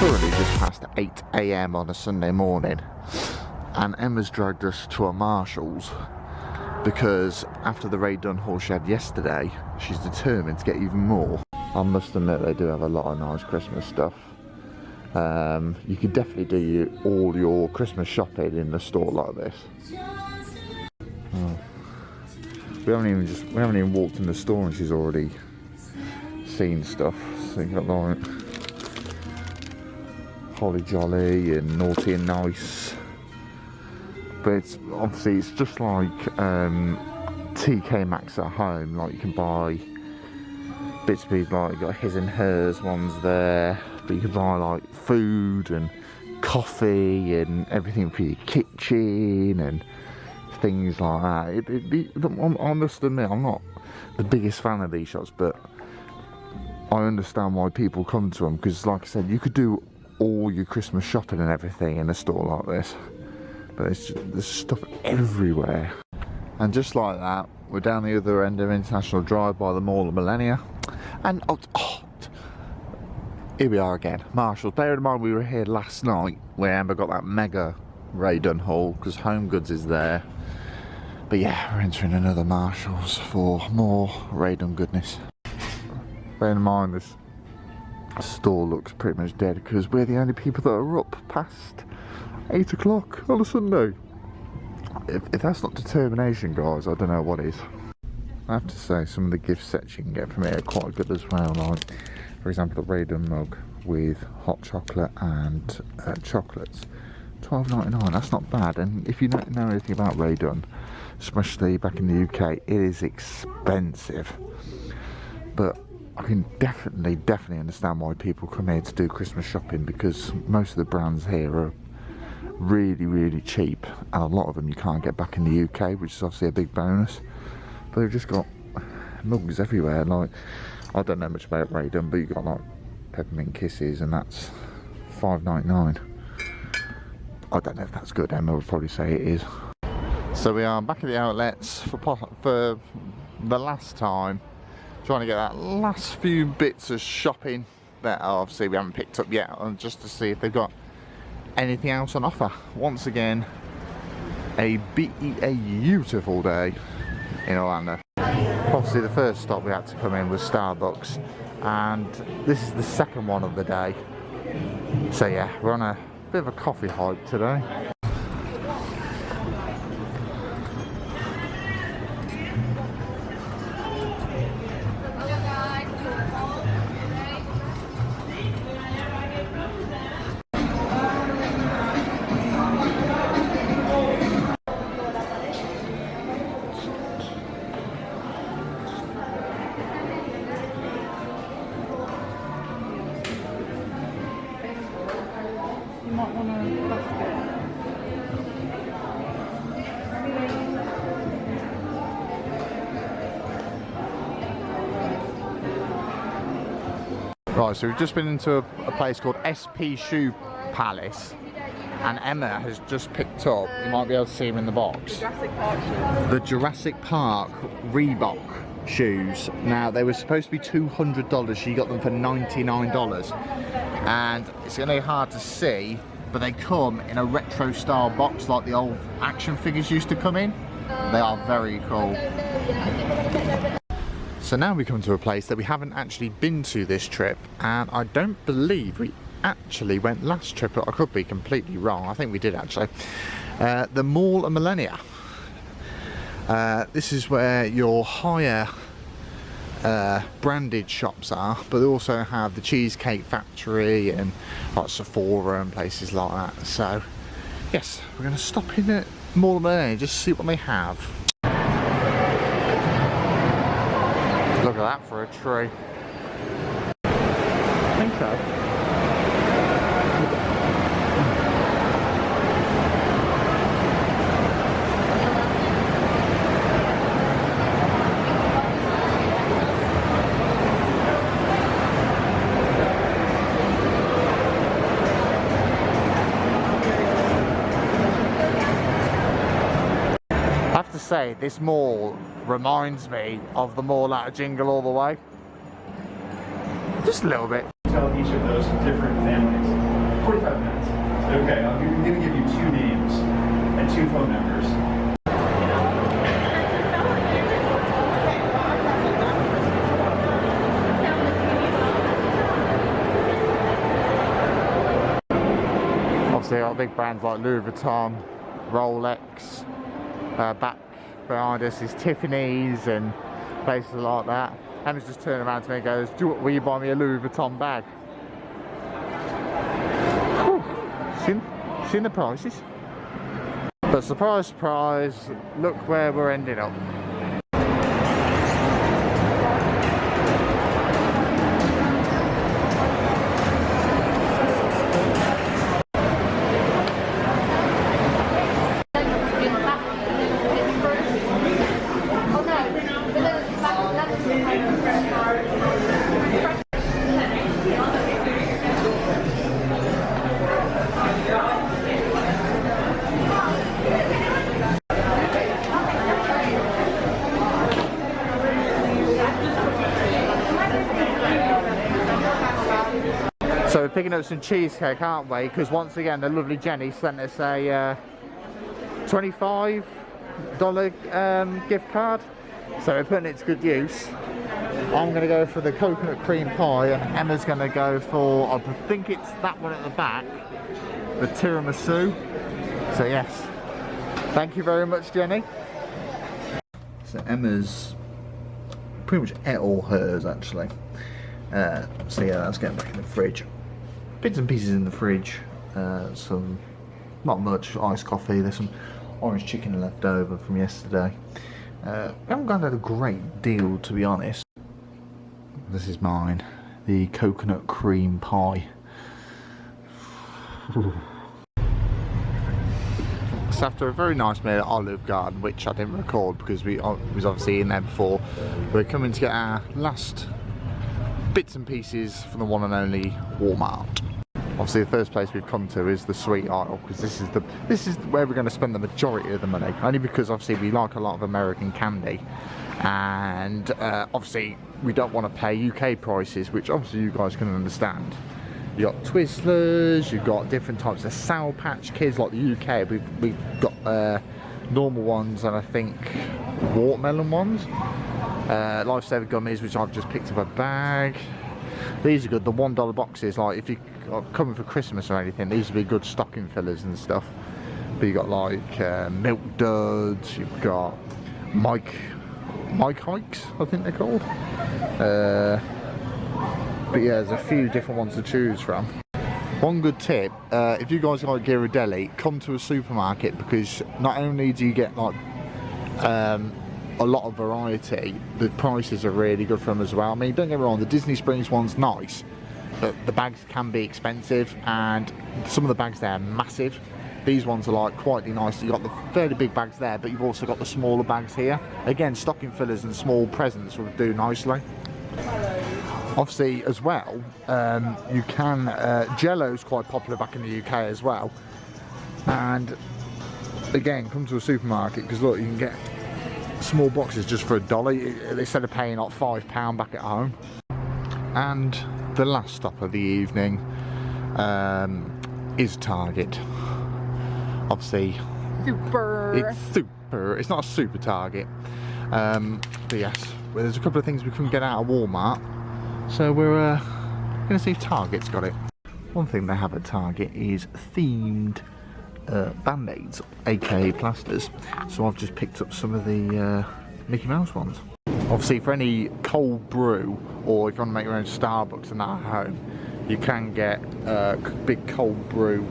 currently just past 8 AM on a Sunday morning, and Emma's dragged us to a Marshall's because after the Rae Dunn haul she had yesterday, she's determined to get even more. I must admit they do have a lot of nice Christmas stuff. You could definitely do all your Christmas shopping in a store like this. Oh. We haven't even walked in the store and she's already seen stuff. So you've got like Holly Jolly and Naughty and Nice. But it's obviously it's just like TK Maxx at home. Like you can buy bits and pieces, like you've got his and hers ones there. But you can buy like food and coffee and everything for your kitchen and things like that. I must admit, I'm not the biggest fan of these shops, but I understand why people come to them, because like I said, you could do all your Christmas shopping and everything in a store like this, but there's stuff everywhere. And just like that, we're down the other end of International Drive by the Mall of Millennia, and here we are again, Marshalls. Bear in mind we were here last night where Amber got that mega Rae Dunn haul because Home Goods is there. But yeah, we're entering another Marshalls for more Rae Dunn goodness. Bear in mind this store looks pretty much dead because we're the only people that are up past 8 o'clock on a Sunday. If that's not determination, guys, I don't know what is. I have to say, some of the gift sets you can get from here are quite good as well. Like, for example, the Rae Dunn mug with hot chocolate and chocolates. $12.99, that's not bad. And if you don't know anything about Rae Dunn, especially back in the UK, it is expensive. But I can definitely understand why people come here to do Christmas shopping, because most of the brands here are really cheap, and a lot of them you can't get back in the UK, which is obviously a big bonus. But they've just got mugs everywhere. Like, I don't know much about Rae Dunn, but you've got like peppermint kisses, and that's $5.99. I don't know if that's good. Emma would probably say it is. So we are back at the outlets for the last time, trying to get that last few bits of shopping that obviously we haven't picked up yet, and just to see if they've got anything else on offer. Once again, a beautiful day in Orlando. Obviously the first stop we had to come in was Starbucks, and this is the second one of the day. So yeah, we're on a bit of a coffee hype today. You might want a basket. Right, so we've just been into a place called SP Shoe Palace, and Emma has just picked up, you might be able to see them in the box, the Jurassic Park Reebok shoes. Now they were supposed to be $200, she got them for $99, and it's going to be hard to see, but they come in a retro style box like the old action figures used to come in. They are very cool. So now we come to a place that we haven't actually been to this trip, and I don't believe we actually went last trip, but I could be completely wrong. I think we did actually. The Mall of Millennia. This is where your higher branded shops are, but they also have the Cheesecake Factory and like Sephora and places like that. So yes, we're going to stop in at Mall of Millennia just to see what they have. Look at that for a tree. I think so. I have to say, this mall reminds me of the mall out of Jingle All the Way. Just a little bit. Tell each of those different families. 45 minutes. Okay, I'm going to give you 2 names and 2 phone numbers. Obviously, got big brands like Louis Vuitton, Rolex. Back behind us is Tiffany's and places like that. Emma's just turned around to me and goes, will you buy me a Louis Vuitton bag? Seen the prices? But surprise, surprise, look where we're ending up. So we're picking up some cheesecake, aren't we? Because once again, the lovely Jenny sent us a $25 gift card. So we're putting it to good use. I'm going to go for the coconut cream pie, and Emma's going to go for, I think it's that one at the back, the tiramisu. So yes, thank you very much, Jenny. So Emma's pretty much ate all hers actually. So yeah, let's get back in the fridge. Bits and pieces in the fridge. Some, not much, iced coffee. There's some orange chicken left over from yesterday. We haven't got a great deal, to be honest. This is mine, the coconut cream pie. So after a very nice meal at Olive Garden, which I didn't record because we was obviously in there before, we're coming to get our last bits and pieces from the one and only Walmart. Obviously the first place we've come to is the sweet aisle, because this is where we're going to spend the majority of the money, only because obviously we like a lot of American candy, and obviously we don't want to pay UK prices, which obviously you guys can understand. You got Twizzlers, you've got different types of Sour Patch Kids like the UK. We've got normal ones and I think watermelon ones. Lifesaver gummies, which I've just picked up a bag. These are good, the $1 boxes, like if you are coming for Christmas or anything, these would be good stocking fillers and stuff. But you got like Milk Duds, you've got Mike Hikes, I think they're called. But yeah, there's a few different ones to choose from. One good tip, if you guys like Ghirardelli, come to a supermarket, because not only do you get like a lot of variety, the prices are really good for them as well. I mean, don't get me wrong, the Disney Springs one's nice, but the bags can be expensive, and some of the bags there are massive. These ones are like quite nice. You've got the fairly big bags there, but you've also got the smaller bags here. Again, stocking fillers and small presents will do nicely. Obviously as well, you can, Jello's quite popular back in the UK as well. And again, come to a supermarket, because look, you can get small boxes just for $1 instead of paying like £5 back at home. And the last stop of the evening is Target. Obviously, it's not a super Target, but yes, well, there's a couple of things we couldn't get out of Walmart, so we're gonna see if Target's got it. One thing they have at Target is themed band-aids, aka plasters. So I've just picked up some of the Mickey Mouse ones. Obviously, for any cold brew, or if you want to make your own Starbucks and that at home, you can get big cold brew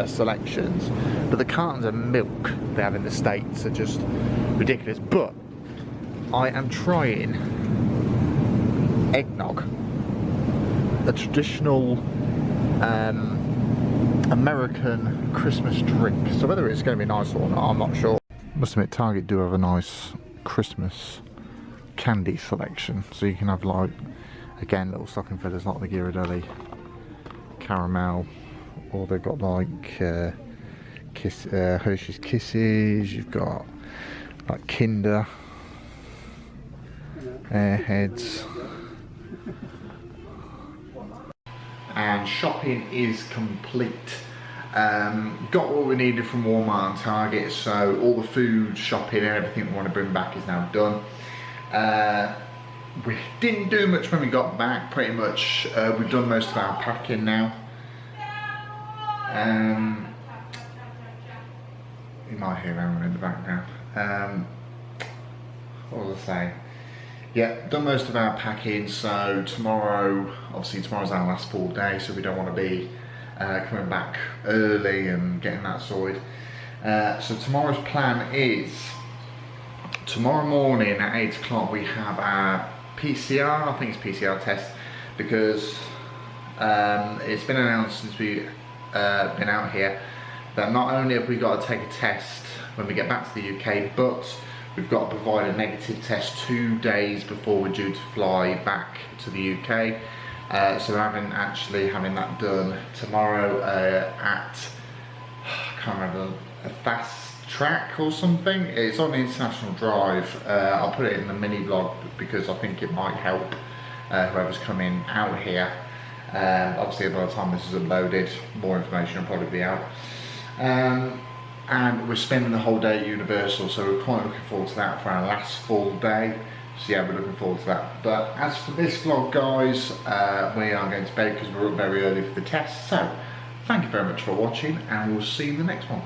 selections. But the cartons of milk they have in the States are just ridiculous. But I am trying eggnog, a traditional American Christmas drink. So whether it's going to be nice or not, I'm not sure. Must admit, Target do have a nice Christmas candy selection. So you can have, like, again, little stocking fillers like the Ghirardelli caramel, or they've got like Hershey's Kisses. You've got like Kinder, Airheads, and shopping is complete. Got what we needed from Walmart and Target, so all the food shopping and everything we want to bring back is now done. We didn't do much when we got back, pretty much. We've done most of our packing now. You might hear everyone in the background. What was I saying? Yeah, done most of our packing, so tomorrow, obviously tomorrow's our last full day, so we don't want to be coming back early and getting that sorted. So tomorrow's plan is, tomorrow morning at 8 o'clock we have our PCR, I think it's PCR test, because it's been announced since we've been out here that not only have we got to take a test when we get back to the UK, but we've got to provide a negative test 2 days before we're due to fly back to the UK. So we're having that done tomorrow at, I can't remember, a fast track or something. It's on the International Drive. I'll put it in the mini vlog because I think it might help whoever's coming out here. Obviously by the time this is uploaded, more information will probably be out. And we're spending the whole day at Universal, so we're quite looking forward to that for our last full day. So yeah, we're looking forward to that. But as for this vlog, guys, we are going to bed because we're up very early for the test. So thank you very much for watching, and we'll see you in the next one.